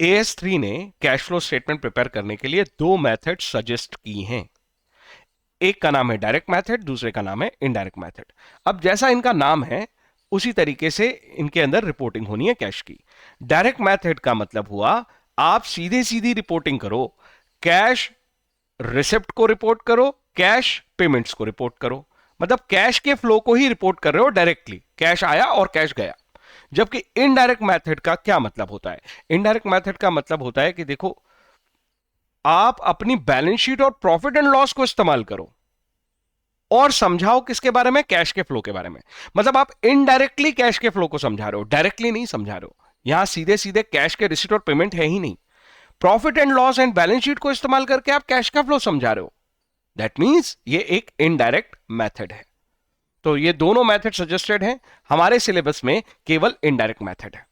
AS3 ने cash flow statement prepare करने के लिए दो मेथड सजेस्ट की हैं। एक का नाम है डायरेक्ट मेथड, दूसरे का नाम है इनडायरेक्ट मेथड। अब जैसा इनका नाम है उसी तरीके से इनके अंदर रिपोर्टिंग होनी है कैश की। डायरेक्ट मेथड का मतलब हुआ आप सीधे सीधी रिपोर्टिंग करो, कैश रिसिप्ट को रिपोर्ट करो, कैश पेमेंट्स को रिपोर्ट करो, मतलब कैश के फ्लो को ही रिपोर्ट कर रहे हो डायरेक्टली, कैश आया और कैश गया। जबकि इनडायरेक्ट मेथड का क्या मतलब होता है? इनडायरेक्ट मेथड का मतलब होता है कि देखो, आप अपनी बैलेंस शीट और प्रॉफिट एंड लॉस को इस्तेमाल करो और समझाओ किसके बारे में? कैश के फ्लो के बारे में। मतलब आप इनडायरेक्टली कैश के फ्लो को समझा रहे हो, डायरेक्टली नहीं समझा रहे हो। यहां सीधे सीधे कैश के रिसीट और पेमेंट है ही नहीं। Profit and loss and balance sheet को इस्तेमाल करके आप कैश का फ्लो समझा रहे हो। दैट मीन्स ये एक इनडायरेक्ट मेथड है। तो ये दोनों मेथड सजेस्टेड हैं, हमारे सिलेबस में केवल इनडायरेक्ट मेथड है।